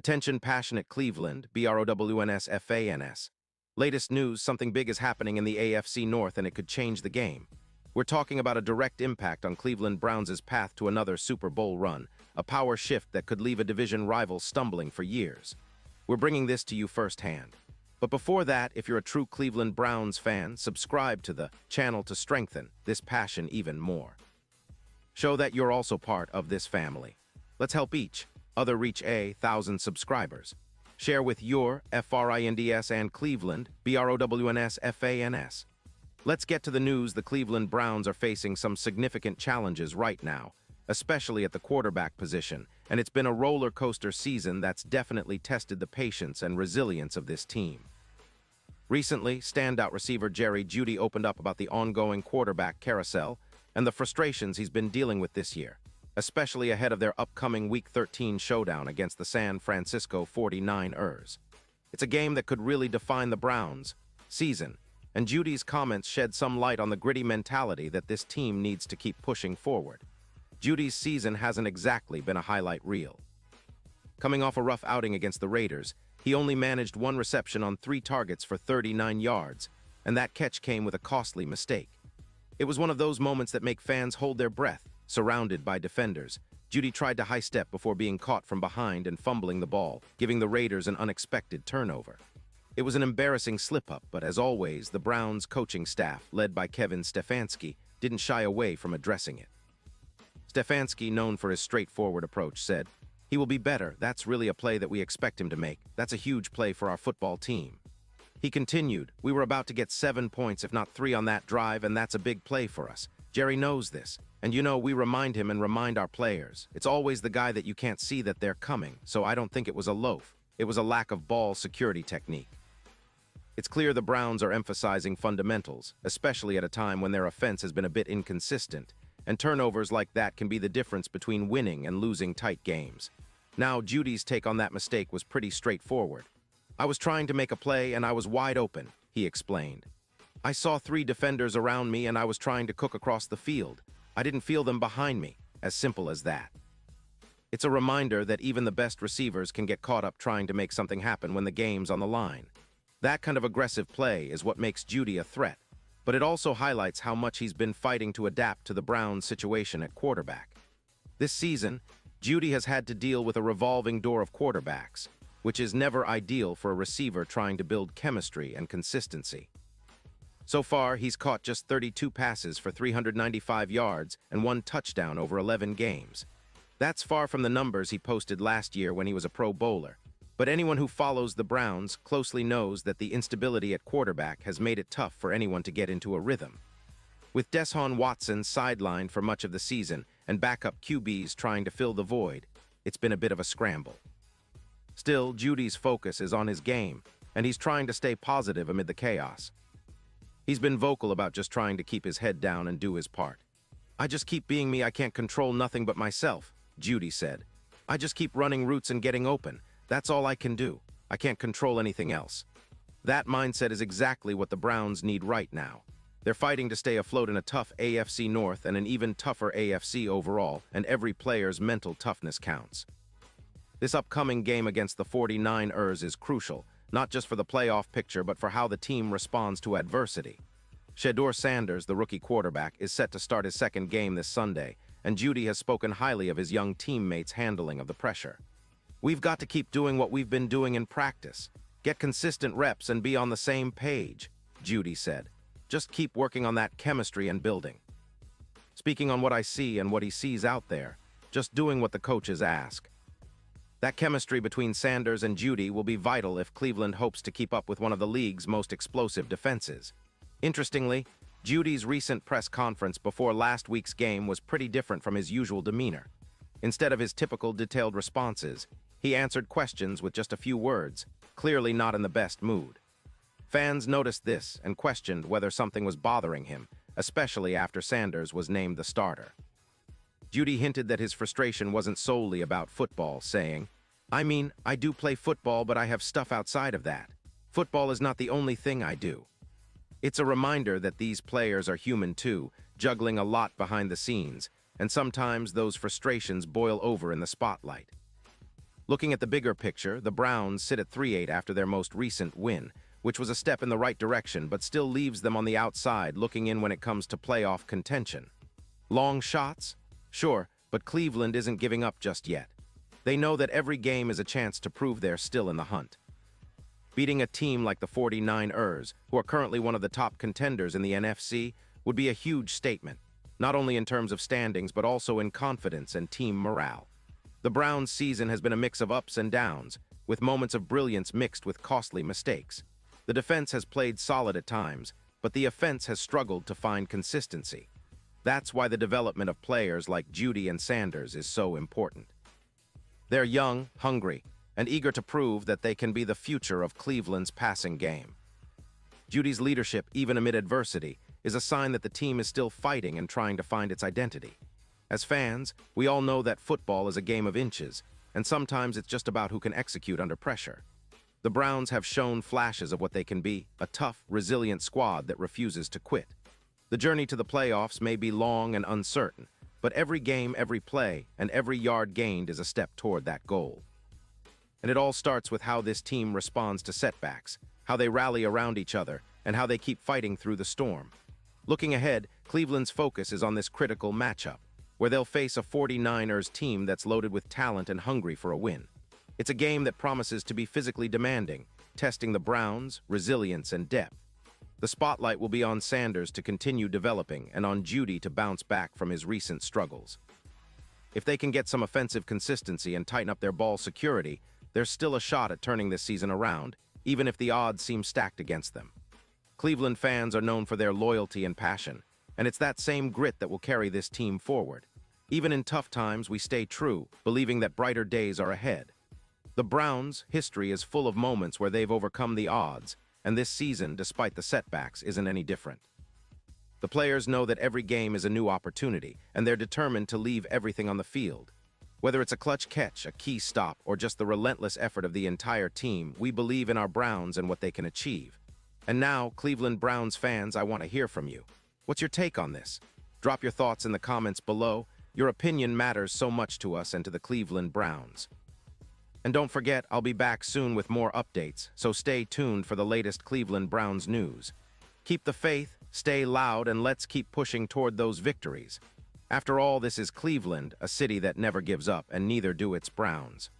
Attention passionate Cleveland, BROWNS. Latest news, something big is happening in the AFC North and it could change the game. We're talking about a direct impact on Cleveland Browns' path to another Super Bowl run, a power shift that could leave a division rival stumbling for years. We're bringing this to you firsthand. But before that, if you're a true Cleveland Browns fan, subscribe to the channel to strengthen this passion even more. Show that you're also part of this family. Let's help each other reach 1,000 subscribers. Share with your FRINDS and Cleveland, BROWNS. Let's get to the news. The Cleveland Browns are facing some significant challenges right now, especially at the quarterback position, and it's been a roller coaster season that's definitely tested the patience and resilience of this team. Recently, standout receiver Jeudy opened up about the ongoing quarterback carousel and the frustrations he's been dealing with this year, especially ahead of their upcoming Week 13 showdown against the San Francisco 49ers. It's a game that could really define the Browns' season, and Jeudy's comments shed some light on the gritty mentality that this team needs to keep pushing forward. Jeudy's season hasn't exactly been a highlight reel. Coming off a rough outing against the Raiders, he only managed one reception on 3 targets for 39 yards, and that catch came with a costly mistake. It was one of those moments that make fans hold their breath. Surrounded by defenders, Jeudy tried to high step before being caught from behind and fumbling the ball, giving the Raiders an unexpected turnover. It was an embarrassing slip-up, but as always, the Browns' coaching staff, led by Kevin Stefanski, didn't shy away from addressing it. Stefanski, known for his straightforward approach, said, "He will be better. That's really a play that we expect him to make. That's a huge play for our football team." He continued, "We were about to get 7 points, if not 3 on that drive, and that's a big play for us. Jerry knows this. And we remind him and remind our players. It's always the guy that you can't see that they're coming, so I don't think it was a loaf. It was a lack of ball security technique." It's clear the Browns are emphasizing fundamentals, especially at a time when their offense has been a bit inconsistent, and turnovers like that can be the difference between winning and losing tight games. Now, Jeudy's take on that mistake was pretty straightforward. "I was trying to make a play and I was wide open," he explained. "I saw 3 defenders around me and I was trying to cook across the field. I didn't feel them behind me. As simple as that." It's a reminder that even the best receivers can get caught up trying to make something happen when the game's on the line. That kind of aggressive play is what makes Jeudy a threat, but it also highlights how much he's been fighting to adapt to the Browns' situation at quarterback. This season, Jeudy has had to deal with a revolving door of quarterbacks, which is never ideal for a receiver trying to build chemistry and consistency. So far, he's caught just 32 passes for 395 yards and 1 touchdown over 11 games. That's far from the numbers he posted last year when he was a Pro Bowler. But anyone who follows the Browns closely knows that the instability at quarterback has made it tough for anyone to get into a rhythm. With Deshaun Watson sidelined for much of the season and backup QBs trying to fill the void, it's been a bit of a scramble. Still, Jeudy's focus is on his game, and he's trying to stay positive amid the chaos. He's been vocal about just trying to keep his head down and do his part. "I just keep being me. I can't control nothing but myself," Jeudy said. "I just keep running routes and getting open. That's all I can do. I can't control anything else." That mindset is exactly what the Browns need right now. They're fighting to stay afloat in a tough AFC North and an even tougher AFC overall, and every player's mental toughness counts. This upcoming game against the 49ers is crucial, not just for the playoff picture but for how the team responds to adversity. Shedeur Sanders, the rookie quarterback, is set to start his 2nd game this Sunday, and Jeudy has spoken highly of his young teammates' handling of the pressure. "We've got to keep doing what we've been doing in practice. Get consistent reps and be on the same page," Jeudy said. "Just keep working on that chemistry and building." Speaking on what I see and what he sees out there, just doing what the coaches ask. That chemistry between Sanders and Jeudy will be vital if Cleveland hopes to keep up with one of the league's most explosive defenses. Interestingly, Jeudy's recent press conference before last week's game was pretty different from his usual demeanor. Instead of his typical detailed responses, he answered questions with just a few words, clearly not in the best mood. Fans noticed this and questioned whether something was bothering him, especially after Sanders was named the starter. Jeudy hinted that his frustration wasn't solely about football, saying, "I mean, I do play football, but I have stuff outside of that. Football is not the only thing I do." It's a reminder that these players are human too, juggling a lot behind the scenes, and sometimes those frustrations boil over in the spotlight. Looking at the bigger picture, the Browns sit at 3-8 after their most recent win, which was a step in the right direction but still leaves them on the outside looking in when it comes to playoff contention. Long shots? Sure, but Cleveland isn't giving up just yet. They know that every game is a chance to prove they're still in the hunt. Beating a team like the 49ers, who are currently one of the top contenders in the NFC, would be a huge statement, not only in terms of standings but also in confidence and team morale. The Browns' season has been a mix of ups and downs, with moments of brilliance mixed with costly mistakes. The defense has played solid at times, but the offense has struggled to find consistency. That's why the development of players like Jeudy and Sanders is so important. They're young, hungry, and eager to prove that they can be the future of Cleveland's passing game. Jeudy's leadership, even amid adversity, is a sign that the team is still fighting and trying to find its identity. As fans, we all know that football is a game of inches, and sometimes it's just about who can execute under pressure. The Browns have shown flashes of what they can be, a tough, resilient squad that refuses to quit. The journey to the playoffs may be long and uncertain, but every game, every play, and every yard gained is a step toward that goal. And it all starts with how this team responds to setbacks, how they rally around each other, and how they keep fighting through the storm. Looking ahead, Cleveland's focus is on this critical matchup, where they'll face a 49ers team that's loaded with talent and hungry for a win. It's a game that promises to be physically demanding, testing the Browns' resilience and depth. The spotlight will be on Sanders to continue developing and on Jeudy to bounce back from his recent struggles. If they can get some offensive consistency and tighten up their ball security, there's still a shot at turning this season around, even if the odds seem stacked against them. Cleveland fans are known for their loyalty and passion, and it's that same grit that will carry this team forward. Even in tough times, we stay true, believing that brighter days are ahead. The Browns' history is full of moments where they've overcome the odds, and this season, despite the setbacks, isn't any different. The players know that every game is a new opportunity, and they're determined to leave everything on the field. Whether it's a clutch catch, a key stop, or just the relentless effort of the entire team, we believe in our Browns and what they can achieve. And now, Cleveland Browns fans, I want to hear from you. What's your take on this? Drop your thoughts in the comments below. Your opinion matters so much to us and to the Cleveland Browns. And don't forget, I'll be back soon with more updates, so stay tuned for the latest Cleveland Browns news. Keep the faith, stay loud, and let's keep pushing toward those victories. After all, this is Cleveland, a city that never gives up, and neither do its Browns.